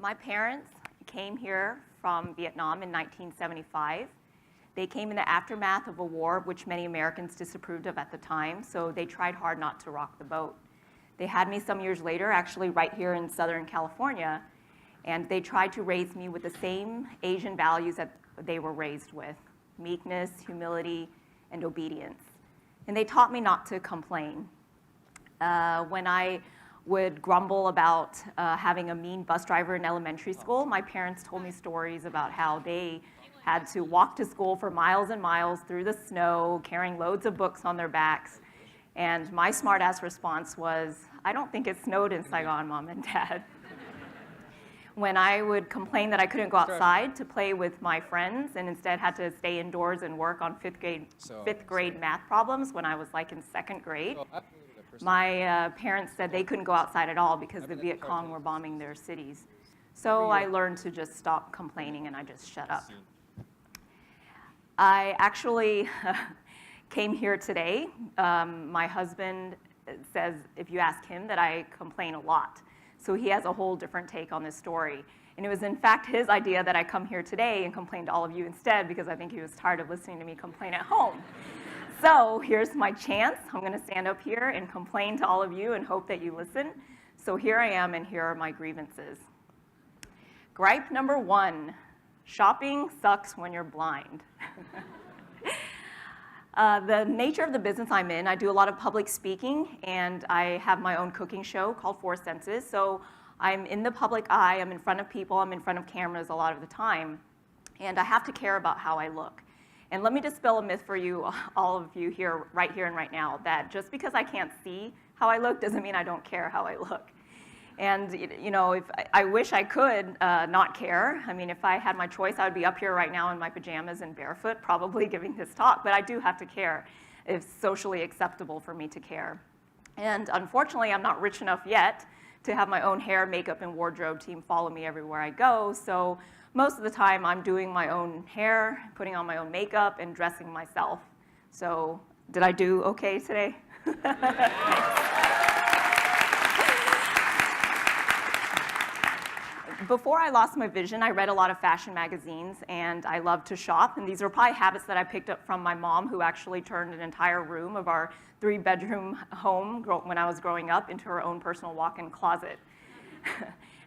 My parents came here from Vietnam in 1975. They came in the aftermath of a war which many Americans disapproved of at the time, so they tried hard not to rock the boat. They had me some years later, actually right here in Southern California, and they tried to raise me with the same Asian values that they were raised with: meekness, humility, and obedience. And they taught me not to complain. When I would grumble about having a mean bus driver in elementary school, my parents told me stories about how they had to walk to school for miles and miles through the snow, carrying loads of books on their backs. And my smart-ass response was, "I don't think it snowed in Saigon, Mom and Dad." When I would complain that I couldn't go outside to play with my friends and instead had to stay indoors and work on fifth grade math problems when I was like in second grade, my parents said they couldn't go outside at all because the Viet Cong were bombing their cities. So I learned to just stop complaining and I just shut up. I actually came here today. My husband says, if you ask him, that I complain a lot. So he has a whole different take on this story. And it was in fact his idea that I come here today and complain to all of you instead, because I think he was tired of listening to me complain at home. So here's my chance. I'm going to stand up here and complain to all of you and hope that you listen. So here I am, and here are my grievances. Gripe number 1, shopping sucks when you're blind. The nature of the business I'm in, I do a lot of public speaking, and I have my own cooking show called Four Senses. So I'm in the public eye, I'm in front of people, I'm in front of cameras a lot of the time, and I have to care about how I look. And let me dispel a myth for you, all of you here, right here and right now, that just because I can't see how I look doesn't mean I don't care how I look. And you know, if I wish I could not care. I mean, if I had my choice, I would be up here right now in my pajamas and barefoot, probably giving this talk. But I do have to care. It's socially acceptable for me to care. And unfortunately, I'm not rich enough yet to have my own hair, makeup, and wardrobe team follow me everywhere I go. So most of the time, I'm doing my own hair, putting on my own makeup, and dressing myself. So did I do okay today? Before I lost my vision, I read a lot of fashion magazines, and I loved to shop. And these were probably habits that I picked up from my mom, who actually turned an entire room of our 3-bedroom home when I was growing up into her own personal walk-in closet.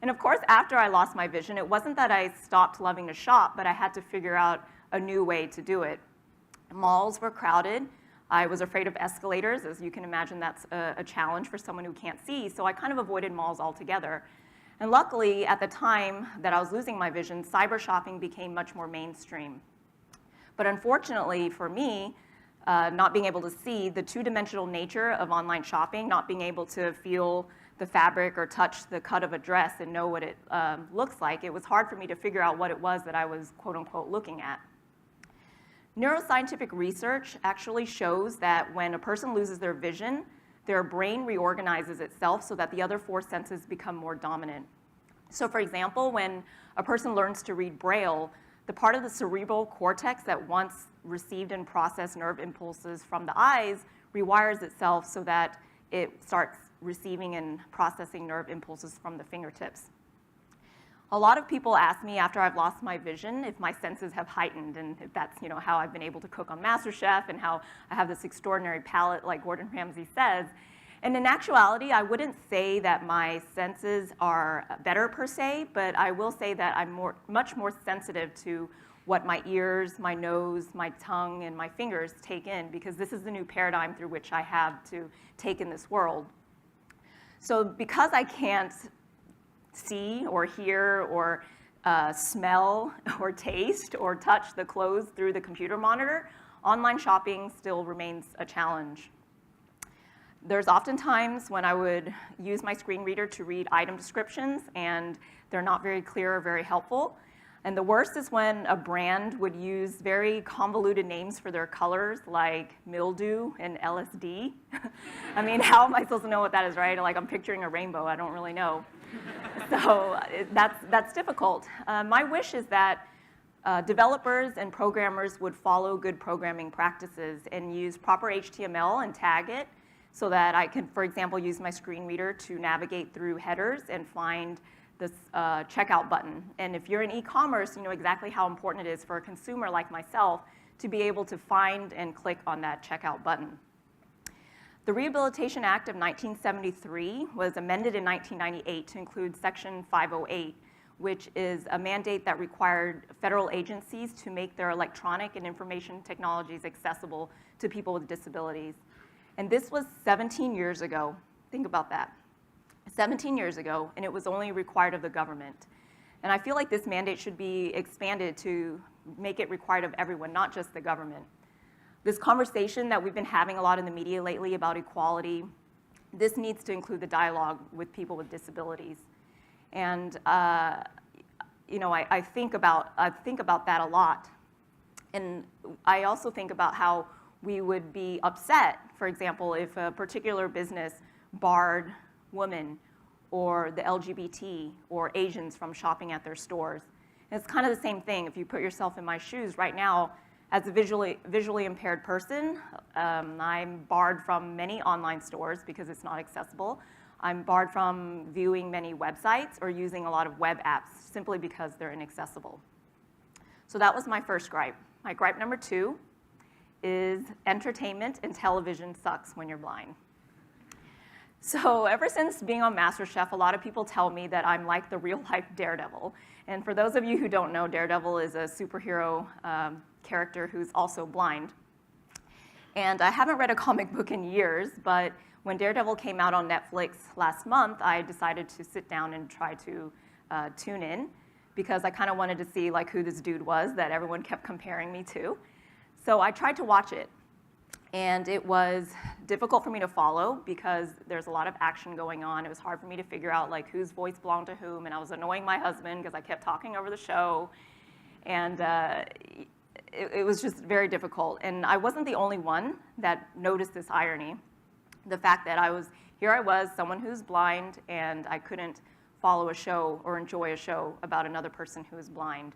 And of course, after I lost my vision, it wasn't that I stopped loving to shop, but I had to figure out a new way to do it. Malls were crowded. I was afraid of escalators. As you can imagine, that's a challenge for someone who can't see. So I kind of avoided malls altogether. And luckily, at the time that I was losing my vision, cyber shopping became much more mainstream. But unfortunately for me, not being able to see the two-dimensional nature of online shopping, not being able to feel the fabric or touch the cut of a dress and know what it looks like, it was hard for me to figure out what it was that I was, quote-unquote, looking at. Neuroscientific research actually shows that when a person loses their vision, their brain reorganizes itself so that the other 4 senses become more dominant. So for example, when a person learns to read Braille, the part of the cerebral cortex that once received and processed nerve impulses from the eyes rewires itself so that it starts receiving and processing nerve impulses from the fingertips. A lot of people ask me after I've lost my vision if my senses have heightened, and if that's how I've been able to cook on MasterChef and how I have this extraordinary palate like Gordon Ramsay says. And in actuality, I wouldn't say that my senses are better per se, but I will say that I'm much more sensitive to what my ears, my nose, my tongue, and my fingers take in, because this is the new paradigm through which I have to take in this world. So because I can't see or hear or smell or taste or touch the clothes through the computer monitor, online shopping still remains a challenge. There's often times when I would use my screen reader to read item descriptions, and they're not very clear or very helpful. And the worst is when a brand would use very convoluted names for their colors, like mildew and LSD. I mean, how am I supposed to know what that is, right? Like, I'm picturing a rainbow. I don't really know. So that's difficult. My wish is that developers and programmers would follow good programming practices and use proper HTML and tag it so that I can, for example, use my screen reader to navigate through headers and find this checkout button. And if you're in e-commerce, you know exactly how important it is for a consumer like myself to be able to find and click on that checkout button. The Rehabilitation Act of 1973 was amended in 1998 to include Section 508, which is a mandate that required federal agencies to make their electronic and information technologies accessible to people with disabilities. And this was 17 years ago. Think about that. 17 years ago, and it was only required of the government. And I feel like this mandate should be expanded to make it required of everyone, not just the government. This conversation that we've been having a lot in the media lately about equality, this needs to include the dialogue with people with disabilities. And you know, I think about that a lot. And I also think about how we would be upset, for example, if a particular business barred women or the LGBT or Asians from shopping at their stores. And it's kind of the same thing if you put yourself in my shoes. Right now, as a visually impaired person, I'm barred from many online stores because it's not accessible. I'm barred from viewing many websites or using a lot of web apps simply because they're inaccessible. So that was my first gripe. My gripe number 2 is entertainment and television sucks when you're blind. So ever since being on MasterChef, a lot of people tell me that I'm like the real-life Daredevil. And for those of you who don't know, Daredevil is a superhero character who's also blind. And I haven't read a comic book in years, but when Daredevil came out on Netflix last month, I decided to sit down and try to tune in because I kind of wanted to see like who this dude was that everyone kept comparing me to. So I tried to watch it. And it was difficult for me to follow because there's a lot of action going on. It was hard for me to figure out like whose voice belonged to whom, and I was annoying my husband because I kept talking over the show. And it was just very difficult. And I wasn't the only one that noticed this irony. The fact that here I was, someone who's blind, and I couldn't follow a show or enjoy a show about another person who is blind.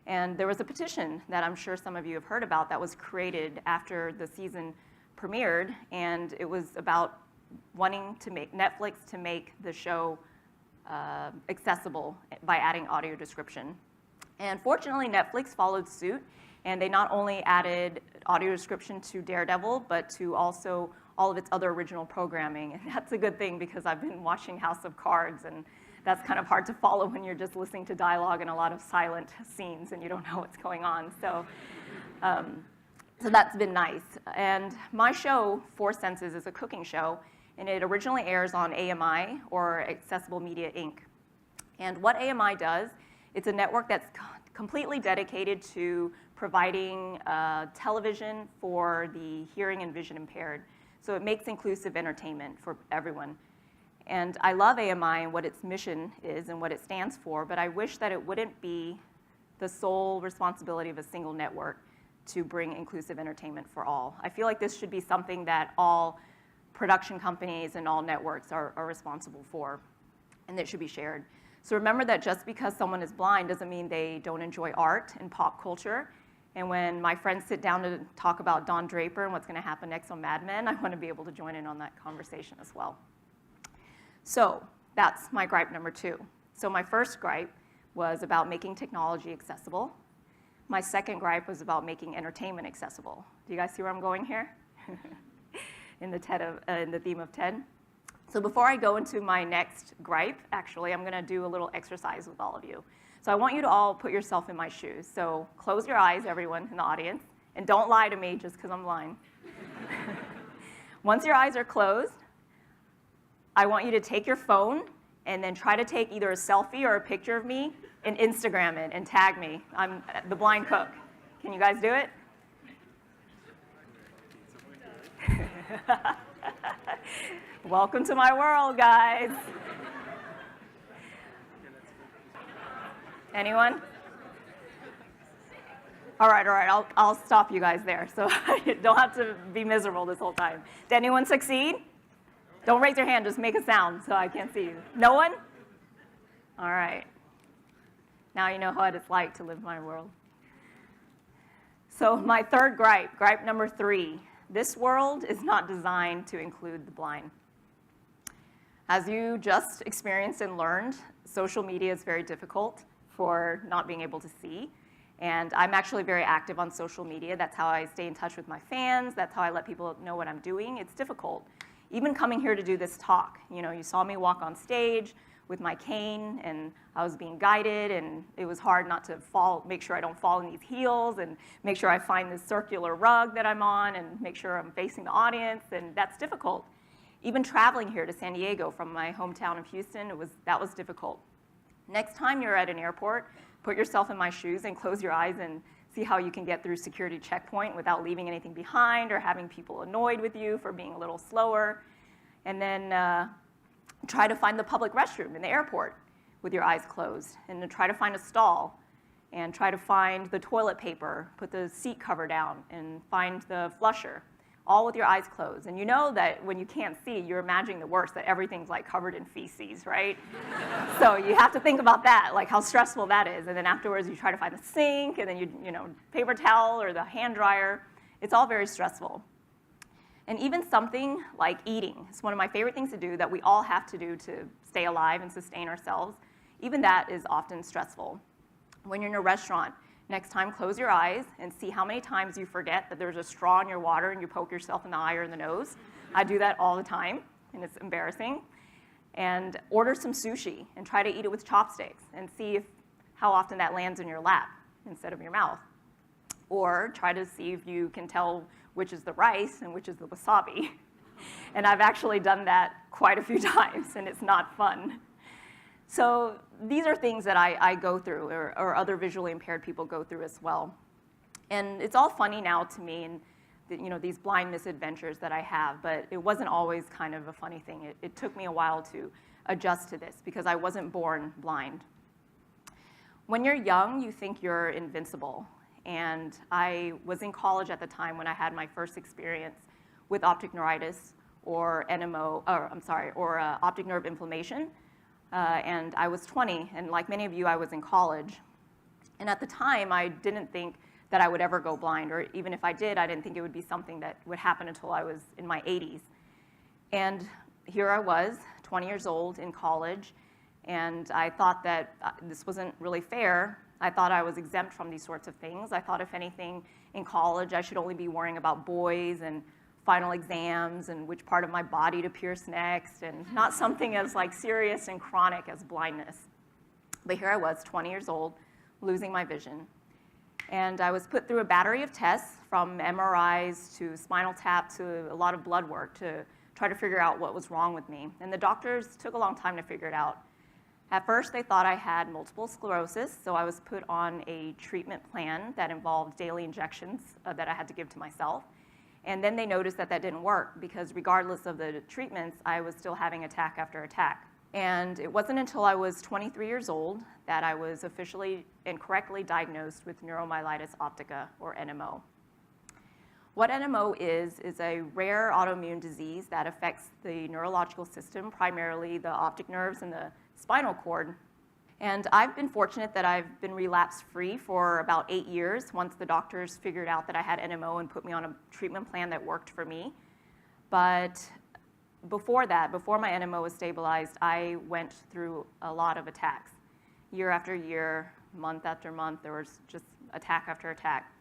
And there was a petition that I'm sure some of you have heard about that was created after the season premiered, and it was about wanting to make Netflix to make the show accessible by adding audio description. And fortunately, Netflix followed suit, and they not only added audio description to Daredevil, but to also all of its other original programming. And that's a good thing because I've been watching House of Cards, and that's kind of hard to follow when you're just listening to dialogue and a lot of silent scenes and you don't know what's going on. So that's been nice. And my show, Four Senses, is a cooking show, and it originally airs on AMI, or Accessible Media, Inc. And what AMI does, it's a network that's completely dedicated to providing television for the hearing and vision impaired. So it makes inclusive entertainment for everyone. And I love AMI and what its mission is and what it stands for, but I wish that it wouldn't be the sole responsibility of a single network to bring inclusive entertainment for all. I feel like this should be something that all production companies and all networks are responsible for, and that should be shared. So remember that just because someone is blind doesn't mean they don't enjoy art and pop culture. And when my friends sit down to talk about Don Draper and what's going to happen next on Mad Men, I want to be able to join in on that conversation as well. So that's my gripe number 2. So my first gripe was about making technology accessible. My second gripe was about making entertainment accessible. Do you guys see where I'm going here? in the theme of TED. So before I go into my next gripe, actually, I'm going to do a little exercise with all of you. So I want you to all put yourself in my shoes. So close your eyes, everyone in the audience, and don't lie to me just because I'm blind. Once your eyes are closed, I want you to take your phone and then try to take either a selfie or a picture of me and Instagram it and tag me. I'm the blind cook. Can you guys do it? Welcome to my world, guys. Anyone? All right, I'll stop you guys there, so you don't have to be miserable this whole time. Did anyone succeed? Don't raise your hand, just make a sound so I can't see you. No one? All right. Now you know what it's like to live in my world. So my third gripe number 3. This world is not designed to include the blind. As you just experienced and learned, social media is very difficult for not being able to see. And I'm actually very active on social media. That's how I stay in touch with my fans. That's how I let people know what I'm doing. It's difficult. Even coming here to do this talk, you saw me walk on stage with my cane, and I was being guided, and it was hard not to fall, make sure I don't fall in these heels, and make sure I find this circular rug that I'm on, and make sure I'm facing the audience, and that's difficult. Even traveling here to San Diego from my hometown of Houston, that was difficult. Next time you're at an airport, put yourself in my shoes and close your eyes and see how you can get through security checkpoint without leaving anything behind or having people annoyed with you for being a little slower. And then try to find the public restroom in the airport with your eyes closed, and then try to find a stall, and try to find the toilet paper, put the seat cover down, and find the flusher, all with your eyes closed. And you know that when you can't see, you're imagining the worst, that everything's like covered in feces, right? So you have to think about that, like how stressful that is. And then afterwards, you try to find the sink, and then paper towel or the hand dryer. It's all very stressful. And even something like eating is one of my favorite things to do that we all have to do to stay alive and sustain ourselves. Even that is often stressful. When you're in a restaurant, next time close your eyes and see how many times you forget that there's a straw in your water and you poke yourself in the eye or in the nose. I do that all the time, and it's embarrassing. And order some sushi and try to eat it with chopsticks and see how often that lands in your lap instead of your mouth. Or try to see if you can tell which is the rice and which is the wasabi. And I've actually done that quite a few times, and it's not fun. So these are things that I go through, or other visually impaired people go through as well. And it's all funny now to me, and these blind misadventures that I have, but it wasn't always kind of a funny thing. It took me a while to adjust to this because I wasn't born blind. When you're young, you think you're invincible. And I was in college at the time when I had my first experience with optic neuritis or optic nerve inflammation. And I was 20, and like many of you, I was in college. And at the time, I didn't think that I would ever go blind, or even if I did, I didn't think it would be something that would happen until I was in my 80s. And here I was, 20 years old in college, and I thought that this wasn't really fair. I thought I was exempt from these sorts of things. I thought, if anything, in college, I should only be worrying about boys and final exams and which part of my body to pierce next, and not something as serious and chronic as blindness. But here I was, 20 years old, losing my vision. And I was put through a battery of tests, from MRIs to spinal tap to a lot of blood work, to try to figure out what was wrong with me. And the doctors took a long time to figure it out. At first, they thought I had multiple sclerosis, so I was put on a treatment plan that involved daily injections that I had to give to myself. And then they noticed that that didn't work, because regardless of the treatments, I was still having attack after attack. And it wasn't until I was 23 years old that I was officially and correctly diagnosed with neuromyelitis optica, or NMO. What NMO is a rare autoimmune disease that affects the neurological system, primarily the optic nerves and the spinal cord. And I've been fortunate that I've been relapse-free for about 8 years, once the doctors figured out that I had NMO and put me on a treatment plan that worked for me. But before that, before my NMO was stabilized, I went through a lot of attacks. Year after year, month after month, there was just attack after attack.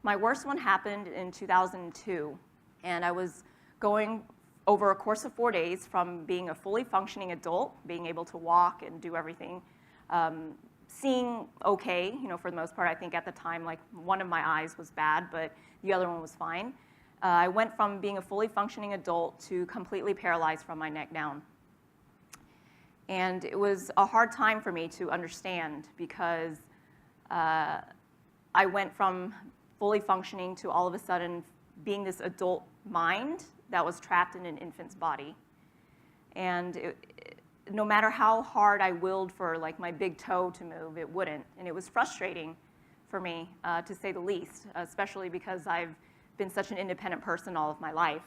My worst one happened in 2002, and I was going over a course of 4 days from being a fully functioning adult, being able to walk and do everything, seeing okay, for the most part. I think at the time, one of my eyes was bad, but the other one was fine. I went from being a fully functioning adult to completely paralyzed from my neck down. And it was a hard time for me to understand, because I went from fully functioning to all of a sudden being this adult mind that was trapped in an infant's body. And no matter how hard I willed for my big toe to move, it wouldn't. And it was frustrating for me, to say the least, especially because I've been such an independent person all of my life.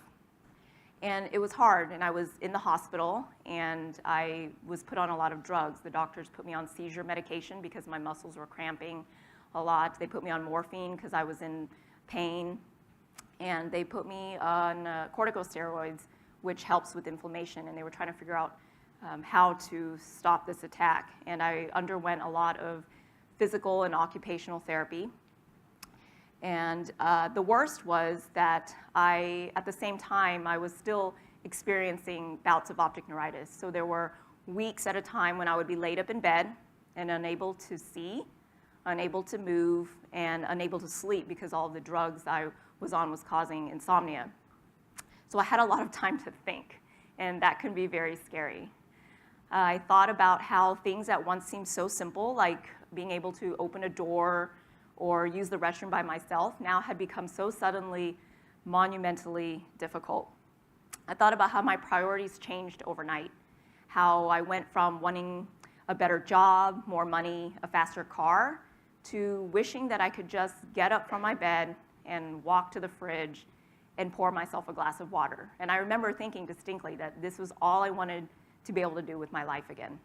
And it was hard, and I was in the hospital, and I was put on a lot of drugs. The doctors put me on seizure medication because my muscles were cramping a lot. They put me on morphine because I was in pain. And they put me on corticosteroids, which helps with inflammation. And they were trying to figure out how to stop this attack. And I underwent a lot of physical and occupational therapy. And the worst was that at the same time, I was still experiencing bouts of optic neuritis. So there were weeks at a time when I would be laid up in bed and unable to see, unable to move, and unable to sleep because all of the drugs I was on was causing insomnia. So I had a lot of time to think, and that can be very scary. I thought about how things that once seemed so simple, like being able to open a door or use the restroom by myself, now had become so suddenly monumentally difficult. I thought about how my priorities changed overnight, how I went from wanting a better job, more money, a faster car, to wishing that I could just get up from my bed and walk to the fridge and pour myself a glass of water. And I remember thinking distinctly that this was all I wanted to be able to do with my life again.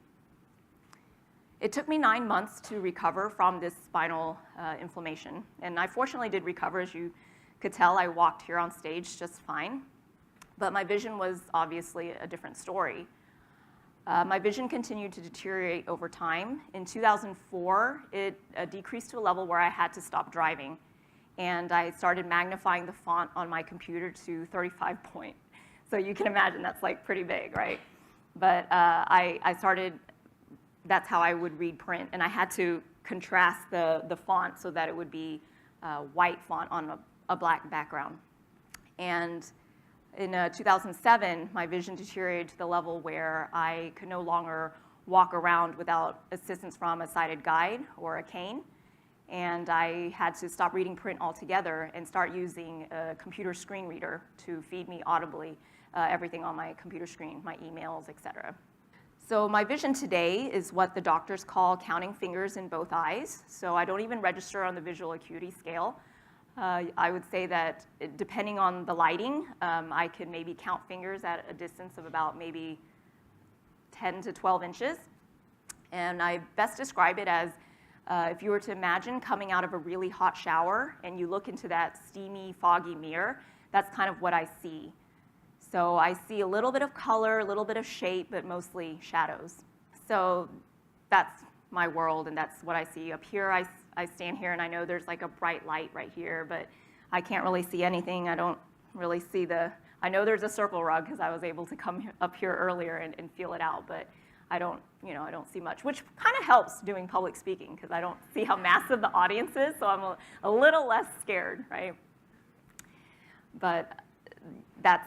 It took me 9 months to recover from this spinal inflammation. And I fortunately did recover. As you could tell, I walked here on stage just fine. But my vision was obviously a different story. My vision continued to deteriorate over time. In 2004, it decreased to a level where I had to stop driving. And I started magnifying the font on my computer to 35 point. So you can imagine that's like pretty big, right? But I started, that's how I would read print. And I had to contrast the font so that it would be white font on a black background. And in 2007, my vision deteriorated to the level where I could no longer walk around without assistance from a sighted guide or a cane. And I had to stop reading print altogether and start using a computer screen reader to feed me audibly everything on my computer screen, my emails, etc. So my vision today is what the doctors call counting fingers in both eyes. So I don't even register on the visual acuity scale. I would say that depending on the lighting, I can maybe count fingers at a distance of about maybe 10 to 12 inches. And I best describe it as if you were to imagine coming out of a really hot shower and you look into that steamy, foggy mirror, that's kind of what I see. So I see a little bit of color, a little bit of shape, but mostly shadows. So that's my world, and that's what I see. Up here, I stand here, and I know there's like a bright light right here, but I can't really see anything. I don't really see I know there's a circle rug because I was able to come up here earlier and feel it out, but I don't see much, which kind of helps doing public speaking because I don't see how massive the audience is, so I'm a little less scared, right? But that's,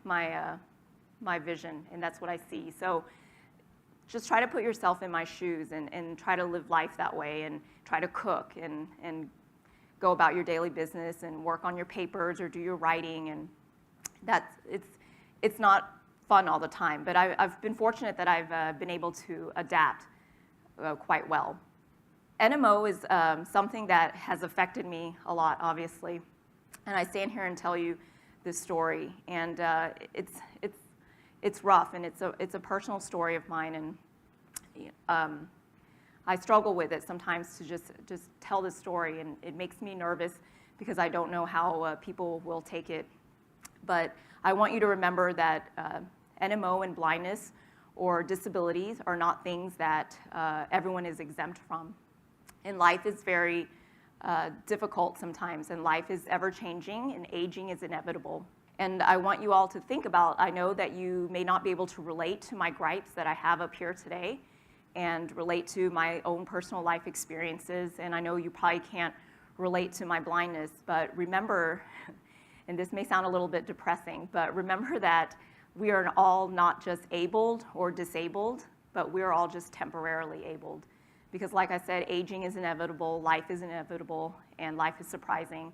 my vision, and that's what I see. So just try to put yourself in my shoes and try to live life that way and try to cook and go about your daily business and work on your papers or do your writing. And it's not fun all the time, but I've been fortunate that I've been able to adapt quite well. NMO is something that has affected me a lot, obviously, and I stand here and tell you this story, and it's rough, and it's a personal story of mine, and I struggle with it sometimes to just tell this story, and it makes me nervous because I don't know how people will take it. But I want you to remember that NMO and blindness or disabilities are not things that everyone is exempt from. And life is very difficult sometimes, and life is ever-changing, and aging is inevitable. And I want you all to think about, I know that you may not be able to relate to my gripes that I have up here today and relate to my own personal life experiences, and I know you probably can't relate to my blindness, but remember, and this may sound a little bit depressing, but remember that we are all not just abled or disabled, but we're all just temporarily abled. Because like I said, aging is inevitable, life is inevitable, and life is surprising.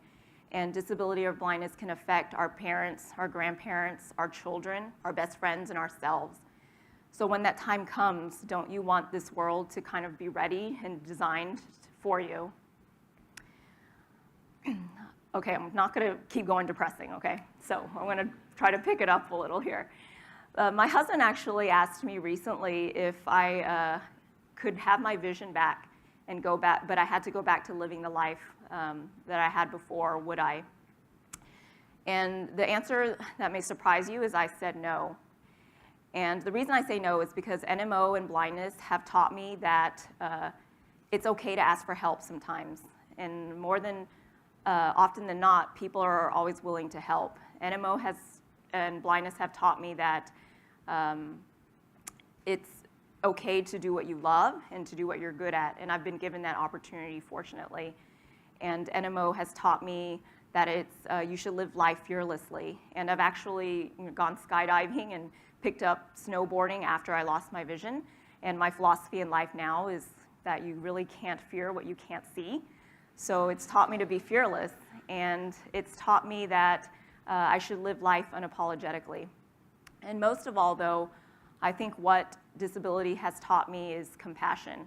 And disability or blindness can affect our parents, our grandparents, our children, our best friends, and ourselves. So when that time comes, don't you want this world to kind of be ready and designed for you? Okay, I'm not going to keep going depressing, okay? So I'm going to try to pick it up a little here. My husband actually asked me recently if I could have my vision back and go back, but I had to go back to living the life that I had before, would I? And the answer that may surprise you is I said no. And the reason I say no is because NMO and blindness have taught me that it's okay to ask for help sometimes. And more than often than not, people are always willing to help. NMO and blindness have taught me that it's okay to do what you love and to do what you're good at. And I've been given that opportunity, fortunately. And NMO has taught me that you should live life fearlessly. And I've actually gone skydiving and picked up snowboarding after I lost my vision. And my philosophy in life now is that you really can't fear what you can't see. So it's taught me to be fearless. And it's taught me that I should live life unapologetically. And most of all, though, I think what disability has taught me is compassion.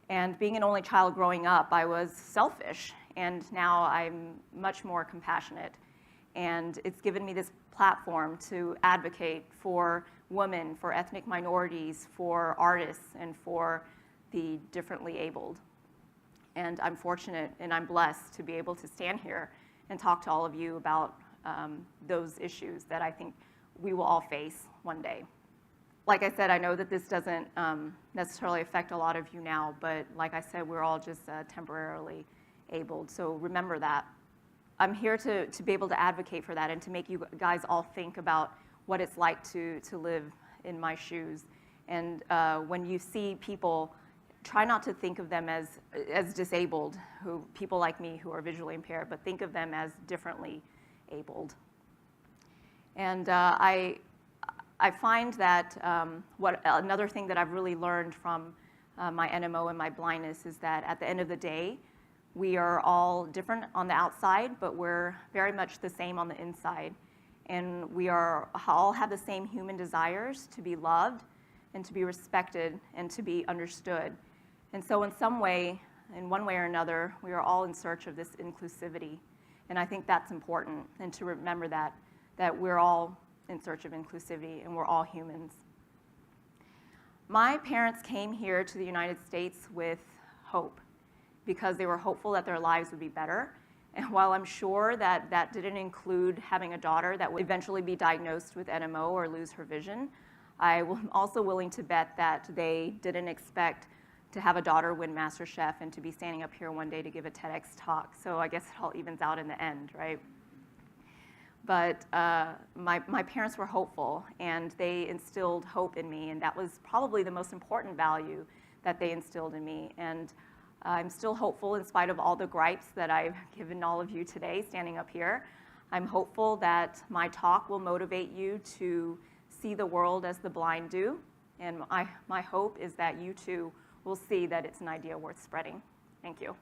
And being an only child growing up, I was selfish. And now I'm much more compassionate. And it's given me this platform to advocate for women, for ethnic minorities, for artists, and for the differently abled. And I'm fortunate and I'm blessed to be able to stand here and talk to all of you about those issues that I think we will all face one day. Like I said, I know that this doesn't necessarily affect a lot of you now, but like I said, we're all just temporarily abled, so remember that. I'm here to be able to advocate for that and to make you guys all think about what it's like to live in my shoes. And when you see people, try not to think of them as disabled, people like me who are visually impaired, but think of them as differently abled. And I find that another thing that I've really learned from my NMO and my blindness is that at the end of the day, we are all different on the outside, but we're very much the same on the inside. And we all have the same human desires to be loved and to be respected and to be understood. And so in one way or another, we are all in search of this inclusivity. And I think that's important, and to remember that we're all in search of inclusivity and we're all humans. My parents came here to the United States with hope because they were hopeful that their lives would be better. And while I'm sure that that didn't include having a daughter that would eventually be diagnosed with NMO or lose her vision, I'm also willing to bet that they didn't expect to have a daughter win MasterChef and to be standing up here one day to give a TEDx talk. So I guess it all evens out in the end, right? But my parents were hopeful, and they instilled hope in me, and that was probably the most important value that they instilled in me. And I'm still hopeful in spite of all the gripes that I've given all of you today standing up here. I'm hopeful that my talk will motivate you to see the world as the blind do, and my hope is that you too will see that it's an idea worth spreading. Thank you.